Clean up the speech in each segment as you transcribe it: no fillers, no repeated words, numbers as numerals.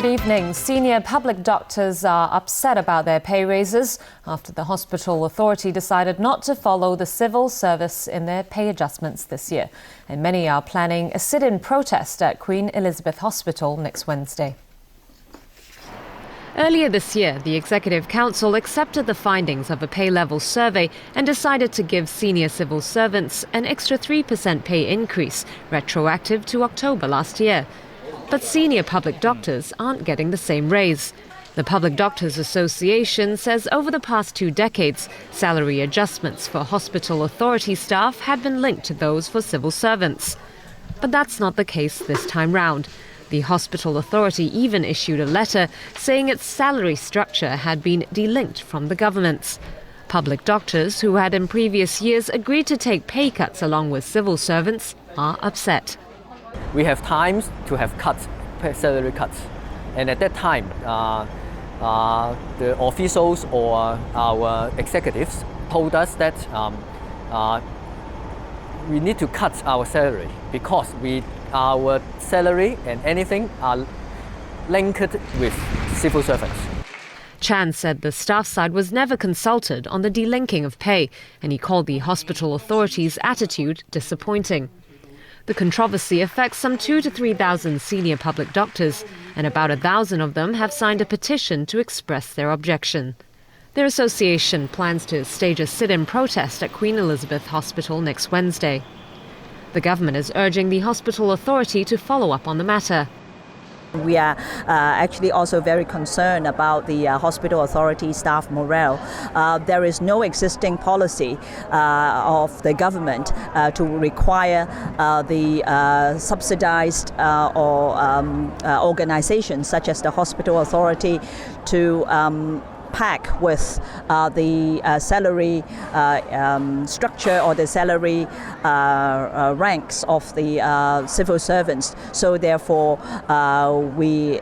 Good evening. Senior public doctors are upset about their pay raises after the hospital authority decided not to follow the civil service in their pay adjustments this year. And many are planning a sit-in protest at Queen Elizabeth Hospital next Wednesday. Earlier this year, the Executive Council accepted the findings of a pay level survey and decided to give senior civil servants an extra 3% pay increase, retroactive to October last year. But senior public doctors aren't getting the same raise. The Public Doctors Association says over the past 2 decades, salary adjustments for hospital authority staff had been linked to those for civil servants. But that's not the case this time round. The hospital authority even issued a letter saying its salary structure had been delinked from the government's. Public doctors, who had in previous years agreed to take pay cuts along with civil servants, are upset. We have times to have cuts, salary cuts, and at that time, the officials or our executives told us that we need to cut our salary because our salary and anything are linked with civil servants. Chan said the staff side was never consulted on the delinking of pay, and he called the hospital authority's attitude disappointing. The controversy affects some 2,000 to 3,000 senior public doctors, and about 1,000 of them have signed a petition to express their objection. Their association plans to stage a sit-in protest at Queen Elizabeth Hospital next Wednesday. The government is urging the hospital authority to follow up on the matter. We are actually also very concerned about the hospital authority staff morale. There is no existing policy of the government to require the subsidized or organizations such as the hospital authority to pack with the salary structure or the salary ranks of the civil servants. So therefore, we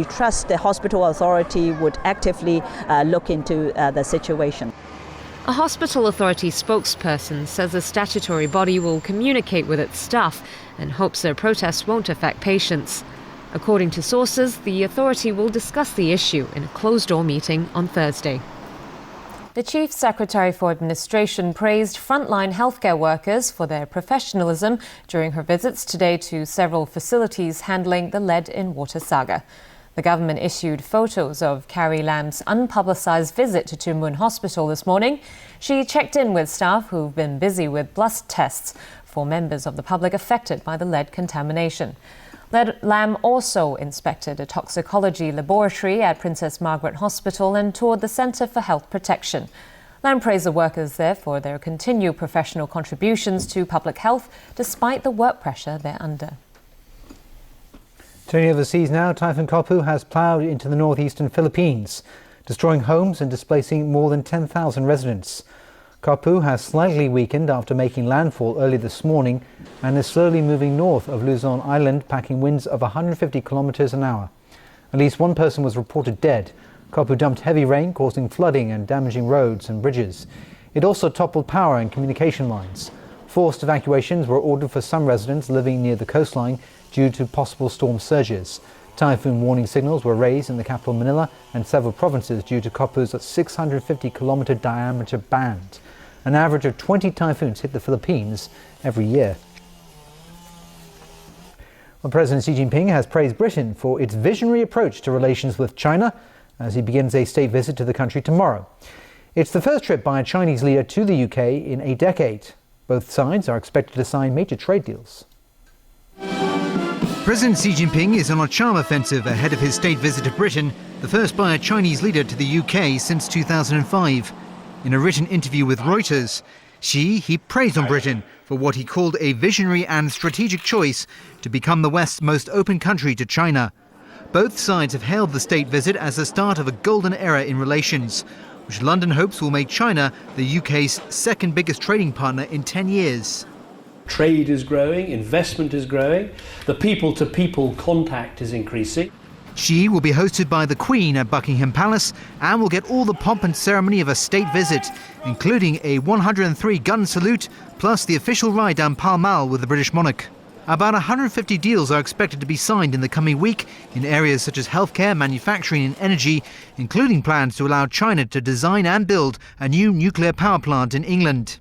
trust the hospital authority would actively look into the situation. A hospital authority spokesperson says the statutory body will communicate with its staff and hopes their protests won't affect patients. According to sources, the authority will discuss the issue in a closed-door meeting on Thursday. The Chief Secretary for Administration praised frontline healthcare workers for their professionalism during her visits today to several facilities handling the lead-in-water saga. The government issued photos of Carrie Lam's unpublicised visit to Tuen Mun Hospital this morning. She checked in with staff who've been busy with blood tests for members of the public affected by the lead contamination. Lam also inspected a toxicology laboratory at Princess Margaret Hospital and toured the Centre for Health Protection. Lam praised the workers there for their continued professional contributions to public health despite the work pressure they're under. Turning overseas now, Typhoon Kopu has ploughed into the northeastern Philippines, destroying homes and displacing more than 10,000 residents. Kopu has slightly weakened after making landfall early this morning and is slowly moving north of Luzon Island, packing winds of 150 kilometers an hour. At least one person was reported dead. Kopu dumped heavy rain, causing flooding and damaging roads and bridges. It also toppled power and communication lines. Forced evacuations were ordered for some residents living near the coastline due to possible storm surges. Typhoon warning signals were raised in the capital Manila and several provinces due to Kopu's 650-kilometer diameter band. An average of 20 typhoons hit the Philippines every year. Well, President Xi Jinping has praised Britain for its visionary approach to relations with China as he begins a state visit to the country tomorrow. It's the first trip by a Chinese leader to the UK in a decade. Both sides are expected to sign major trade deals. President Xi Jinping is on a charm offensive ahead of his state visit to Britain, the first by a Chinese leader to the UK since 2005. In a written interview with Reuters, he praised on Britain for what he called a visionary and strategic choice to become the West's most open country to China. Both sides have hailed the state visit as the start of a golden era in relations, which London hopes will make China the UK's second biggest trading partner in 10 years. Trade is growing, investment is growing, the people-to-people contact is increasing. Xi will be hosted by the Queen at Buckingham Palace and will get all the pomp and ceremony of a state visit, including a 103-gun salute, plus the official ride down Pall Mall with the British monarch. About 150 deals are expected to be signed in the coming week in areas such as healthcare, manufacturing and energy, including plans to allow China to design and build a new nuclear power plant in England.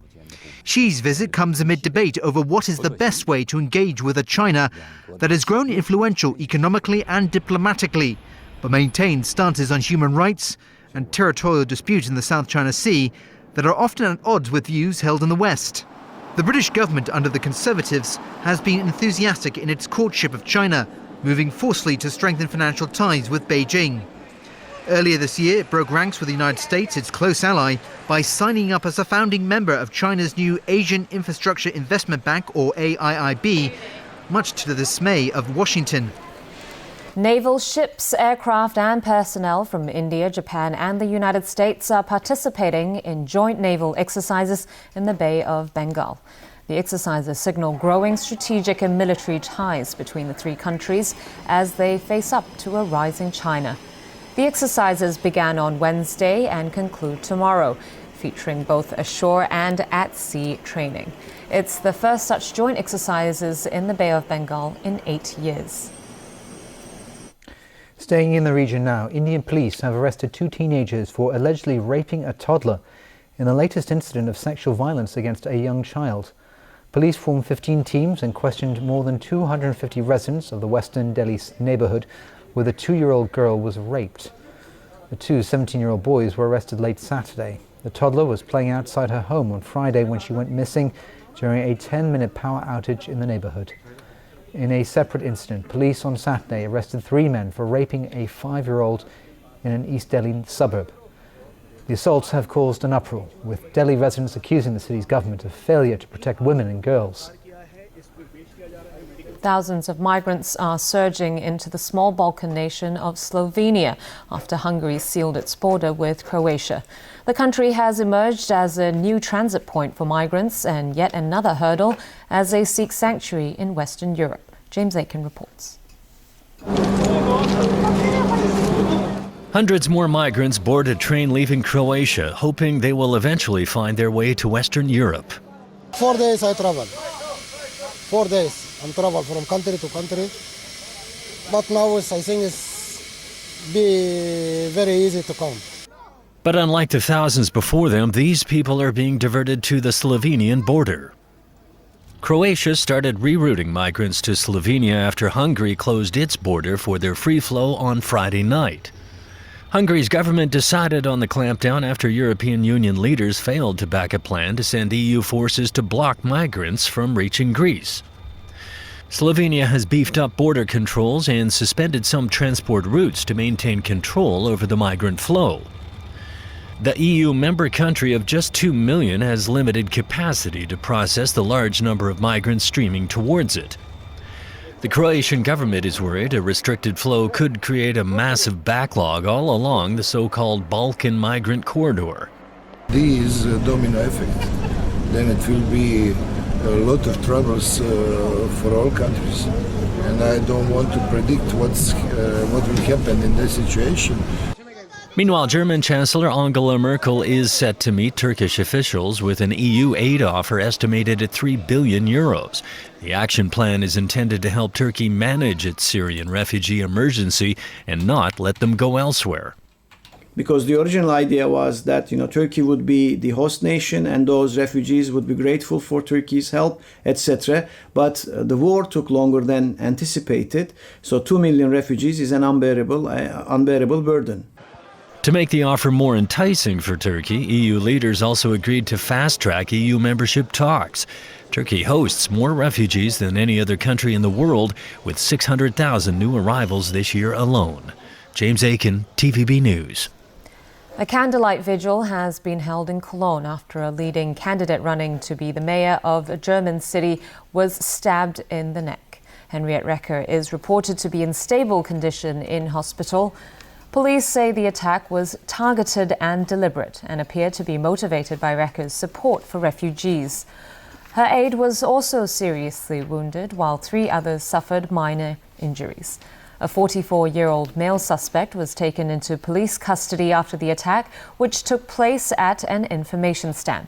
Xi's visit comes amid debate over what is the best way to engage with a China that has grown influential economically and diplomatically, but maintains stances on human rights and territorial disputes in the South China Sea that are often at odds with views held in the West. The British government under the Conservatives has been enthusiastic in its courtship of China, moving forcefully to strengthen financial ties with Beijing. Earlier this year, it broke ranks with the United States, its close ally, by signing up as a founding member of China's new Asian Infrastructure Investment Bank, or AIIB, much to the dismay of Washington. Naval ships, aircraft and personnel from India, Japan and the United States are participating in joint naval exercises in the Bay of Bengal. The exercises signal growing strategic and military ties between the three countries as they face up to a rising China. The exercises began on Wednesday and conclude tomorrow, featuring both ashore and at-sea training. It's the first such joint exercises in the Bay of Bengal in 8 years. Staying in the region now, Indian police have arrested 2 teenagers for allegedly raping a toddler in the latest incident of sexual violence against a young child. Police formed 15 teams and questioned more than 250 residents of the Western Delhi neighbourhood where the 2-year-old girl was raped. The 2 17-year-old boys were arrested late Saturday. The toddler was playing outside her home on Friday when she went missing during a 10-minute power outage in the neighbourhood. In a separate incident, police on Saturday arrested 3 men for raping a 5-year-old in an East Delhi suburb. The assaults have caused an uproar, with Delhi residents accusing the city's government of failure to protect women and girls. Thousands of migrants are surging into the small Balkan nation of Slovenia after Hungary sealed its border with Croatia. The country has emerged as a new transit point for migrants and yet another hurdle as they seek sanctuary in Western Europe. James Aiken reports. Hundreds more migrants board a train leaving Croatia, hoping they will eventually find their way to Western Europe. 4 days I travel. 4 days. I travel from country to country, but now I think it's be very easy to come. But unlike the thousands before them, these people are being diverted to the Slovenian border. Croatia started rerouting migrants to Slovenia after Hungary closed its border for their free flow on Friday night. Hungary's government decided on the clampdown after European Union leaders failed to back a plan to send EU forces to block migrants from reaching Greece. Slovenia has beefed up border controls and suspended some transport routes to maintain control over the migrant flow. The EU member country of just 2 million has limited capacity to process the large number of migrants streaming towards it. The Croatian government is worried a restricted flow could create a massive backlog all along the so-called Balkan migrant corridor. This domino effect, then it will be a lot of troubles for all countries, and I don't want to predict what will happen in this situation. Meanwhile, German Chancellor Angela Merkel is set to meet Turkish officials with an EU aid offer estimated at €3 billion. The action plan is intended to help Turkey manage its Syrian refugee emergency and not let them go elsewhere. Because the original idea was that Turkey would be the host nation and those refugees would be grateful for Turkey's help, etc. But the war took longer than anticipated, so 2 million refugees is an unbearable burden. To make the offer more enticing for Turkey, EU leaders also agreed to fast-track EU membership talks. Turkey hosts more refugees than any other country in the world, with 600,000 new arrivals this year alone. James Aiken, TVB News. A candlelight vigil has been held in Cologne after a leading candidate running to be the mayor of a German city was stabbed in the neck. Henriette Recker is reported to be in stable condition in hospital. Police say the attack was targeted and deliberate and appeared to be motivated by Recker's support for refugees. Her aide was also seriously wounded, while 3 others suffered minor injuries. A 44-year-old male suspect was taken into police custody after the attack, which took place at an information stand.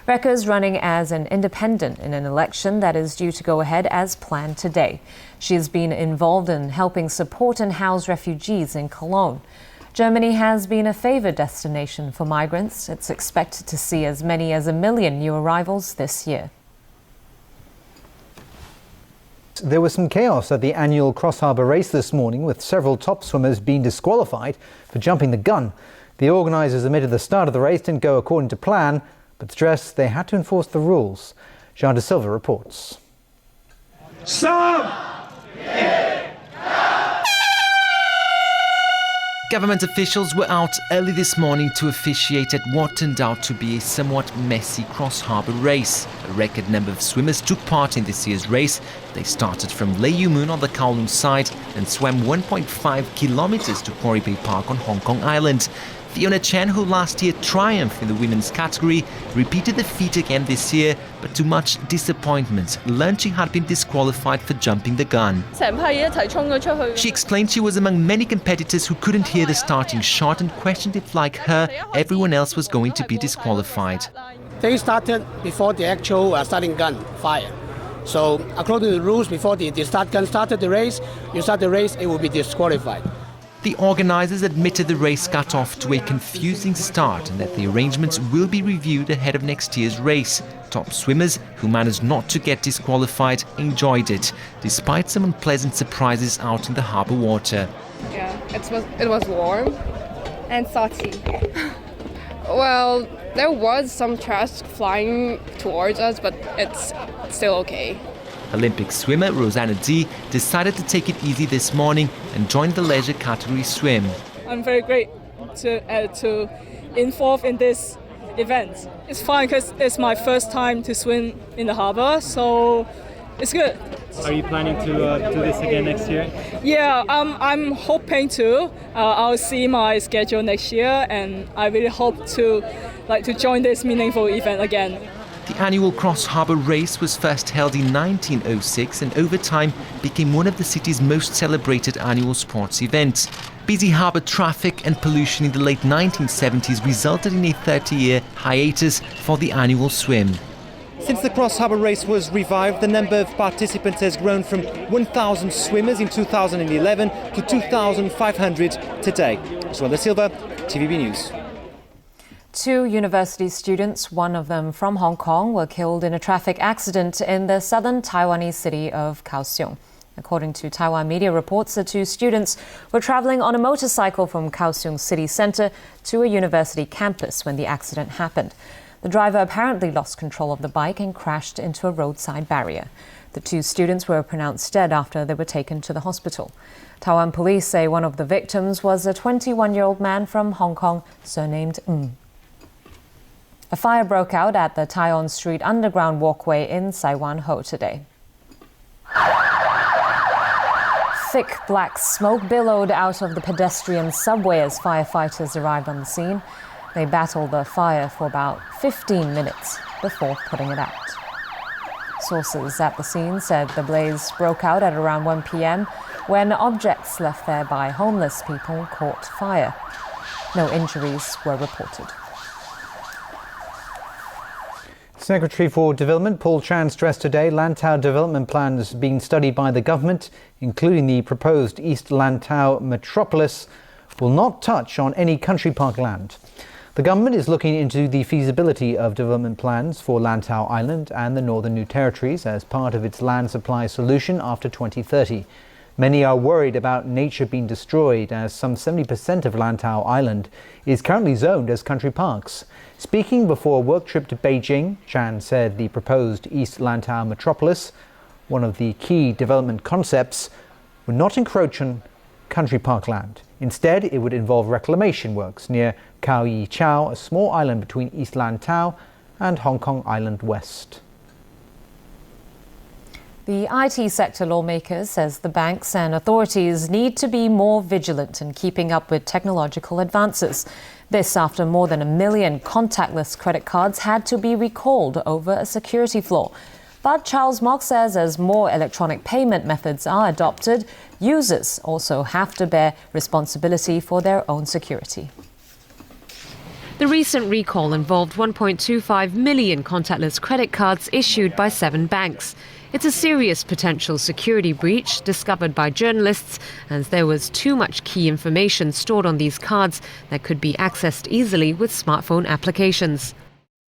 Reka is running as an independent in an election that is due to go ahead as planned today. She has been involved in helping support and house refugees in Cologne. Germany has been a favoured destination for migrants. It's expected to see as many as 1 million new arrivals this year. There was some chaos at the annual cross-harbour race this morning, with several top swimmers being disqualified for jumping the gun. The organisers admitted the start of the race didn't go according to plan, but stressed they had to enforce the rules. Jean de Silva reports. Stop! Government officials were out early this morning to officiate at what turned out to be a somewhat messy cross-harbour race. A record number of swimmers took part in this year's race. They started from Leyumun on the Kowloon side and swam 1.5 kilometres to Quarry Bay Park on Hong Kong Island. Fiona Chen, who last year triumphed in the women's category, repeated the feat again this year, but to much disappointment, learned she had been disqualified for jumping the gun. She explained she was among many competitors who couldn't hear the starting shot and questioned if, like her, everyone else was going to be disqualified. They started before the actual starting gun fire. So according to the rules, before the start gun started the race, you start the race, it will be disqualified. The organisers admitted the race got off to a confusing start and that the arrangements will be reviewed ahead of next year's race. Top swimmers who managed not to get disqualified enjoyed it, despite some unpleasant surprises out in the harbour water. Yeah, it was warm and salty. Well, there was some trash flying towards us, but it's still okay. Olympic swimmer Rosanna D decided to take it easy this morning and joined the leisure category swim. I'm very grateful to involve in this event. It's fun because it's my first time to swim in the harbour, so it's good. Are you planning to do this again next year? Yeah, I'm hoping to. I'll see my schedule next year, and I really hope to join this meaningful event again. The annual cross-harbour race was first held in 1906 and over time became one of the city's most celebrated annual sports events. Busy harbour traffic and pollution in the late 1970s resulted in a 30-year hiatus for the annual swim. Since the cross-harbour race was revived, the number of participants has grown from 1,000 swimmers in 2011 to 2,500 today. Jean de Silva, TVB News. 2 university students, one of them from Hong Kong, were killed in a traffic accident in the southern Taiwanese city of Kaohsiung. According to Taiwan media reports, the 2 students were travelling on a motorcycle from Kaohsiung city centre to a university campus when the accident happened. The driver apparently lost control of the bike and crashed into a roadside barrier. The 2 students were pronounced dead after they were taken to the hospital. Taiwan police say one of the victims was a 21-year-old man from Hong Kong, surnamed Ng. A fire broke out at the Tai-On Street underground walkway in Sai Wan Ho today. Thick black smoke billowed out of the pedestrian subway as firefighters arrived on the scene. They battled the fire for about 15 minutes before putting it out. Sources at the scene said the blaze broke out at around 1 p.m. when objects left there by homeless people caught fire. No injuries were reported. Secretary for Development Paul Chan stressed today Lantau development plans being studied by the government, including the proposed East Lantau metropolis, will not touch on any country park land. The government is looking into the feasibility of development plans for Lantau Island and the Northern New Territories as part of its land supply solution after 2030. Many are worried about nature being destroyed, as some 70% of Lantau Island is currently zoned as country parks. Speaking before a work trip to Beijing, Chan said the proposed East Lantau metropolis, one of the key development concepts, would not encroach on country park land. Instead, it would involve reclamation works near Khao Yi Chau, a small island between East Lantau and Hong Kong Island West. The IT sector lawmakers says the banks and authorities need to be more vigilant in keeping up with technological advances. This after more than 1 million contactless credit cards had to be recalled over a security flaw. But Charles Mock says as more electronic payment methods are adopted, users also have to bear responsibility for their own security. The recent recall involved 1.25 million contactless credit cards issued by 7 banks. It's a serious potential security breach discovered by journalists, as there was too much key information stored on these cards that could be accessed easily with smartphone applications.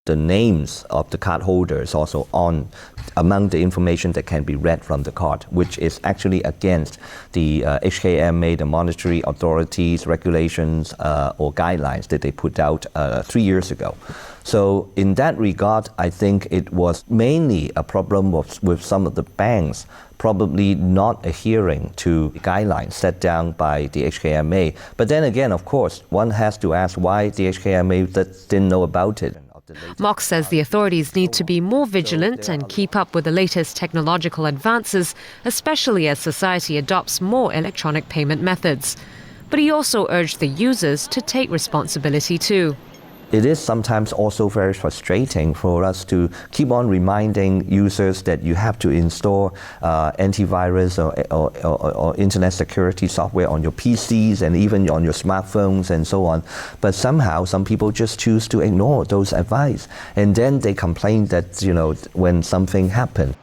The names of the card holders also among the information that can be read from the card, which is actually against the HKMA, the monetary authorities, regulations or guidelines that they put out 3 years ago. So in that regard, I think it was mainly a problem with some of the banks probably not adhering to the guidelines set down by the HKMA. But then again, of course, one has to ask why the HKMA didn't know about it. Mock says the authorities need to be more vigilant and keep up with the latest technological advances, especially as society adopts more electronic payment methods. But he also urged the users to take responsibility too. It is sometimes also very frustrating for us to keep on reminding users that you have to install antivirus or internet security software on your PCs and even on your smartphones and so on. But somehow some people just choose to ignore those advice. And then they complain that, when something happens.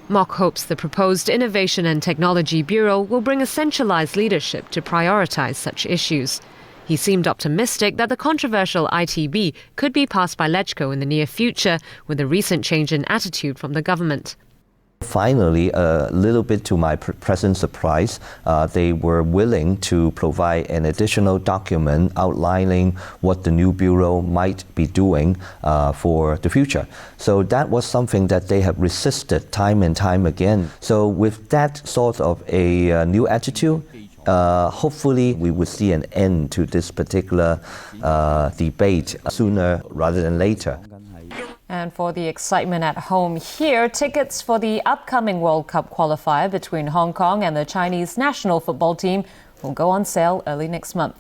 Mock hopes the proposed Innovation and Technology Bureau will bring a centralized leadership to prioritize such issues. He seemed optimistic that the controversial ITB could be passed by LegCo in the near future, with a recent change in attitude from the government. Finally, a little bit to my present surprise, they were willing to provide an additional document outlining what the new bureau might be doing for the future. So that was something that they have resisted time and time again. So with that sort of a new attitude, hopefully we will see an end to this particular debate sooner rather than later. And for the excitement at home here, tickets for the upcoming World Cup qualifier between Hong Kong and the Chinese national football team will go on sale early next month.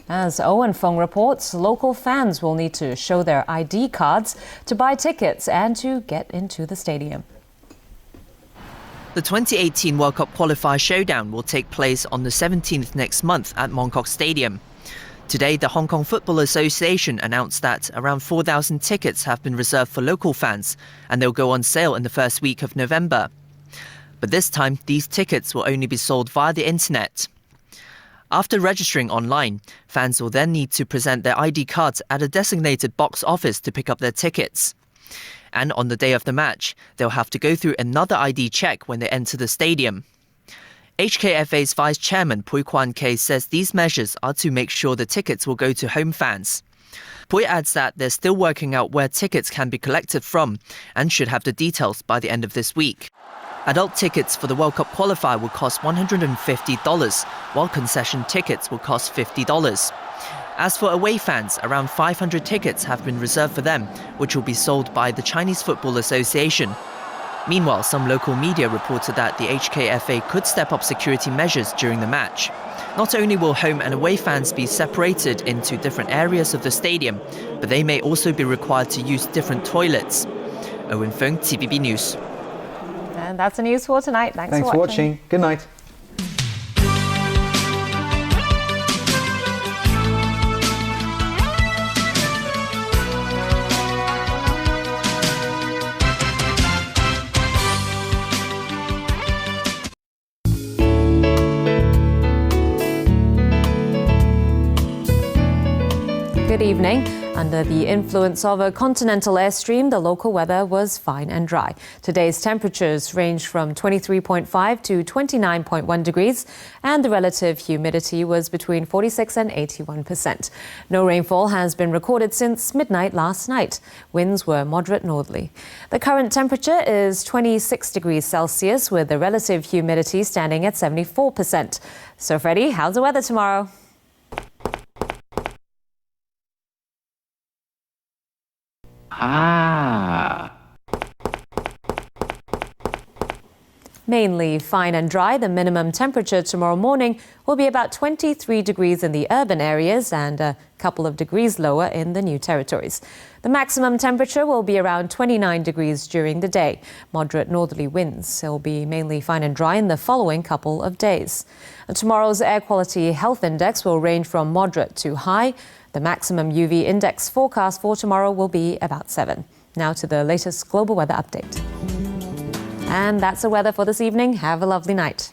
As Owen Feng reports, local fans will need to show their ID cards to buy tickets and to get into the stadium. The 2018 World Cup qualifier showdown will take place on the 17th next month at Mong Kok Stadium. Today, the Hong Kong Football Association announced that around 4,000 tickets have been reserved for local fans, and they'll go on sale in the first week of November. But this time, these tickets will only be sold via the internet. After registering online, fans will then need to present their ID cards at a designated box office to pick up their tickets. And on the day of the match, they'll have to go through another ID check when they enter the stadium. HKFA's Vice Chairman Pui Kwan Kay says these measures are to make sure the tickets will go to home fans. Pui adds that they're still working out where tickets can be collected from and should have the details by the end of this week. Adult tickets for the World Cup qualifier will cost $150, while concession tickets will cost $50. As for away fans, around 500 tickets have been reserved for them, which will be sold by the Chinese Football Association. Meanwhile, some local media reported that the HKFA could step up security measures during the match. Not only will home and away fans be separated into different areas of the stadium, but they may also be required to use different toilets. Owen Feng, TVB News. And that's the news for tonight. Thanks for watching. Good night. Good evening. Under the influence of a continental airstream, the local weather was fine and dry. Today's temperatures ranged from 23.5 to 29.1 degrees, and the relative humidity was between 46 and 81%. No rainfall has been recorded since midnight last night. Winds were moderate northerly. The current temperature is 26 degrees Celsius, with the relative humidity standing at 74%. So, Freddie, how's the weather tomorrow? Mainly fine and dry. The minimum temperature tomorrow morning will be about 23 degrees in the urban areas and a couple of degrees lower in the new territories. The maximum temperature will be around 29 degrees during the day. Moderate northerly winds. It will be mainly fine and dry in the following couple of days. Tomorrow's air quality health index will range from moderate to high. The maximum UV index forecast for tomorrow will be about 7. Now to the latest global weather update. And that's the weather for this evening. Have a lovely night.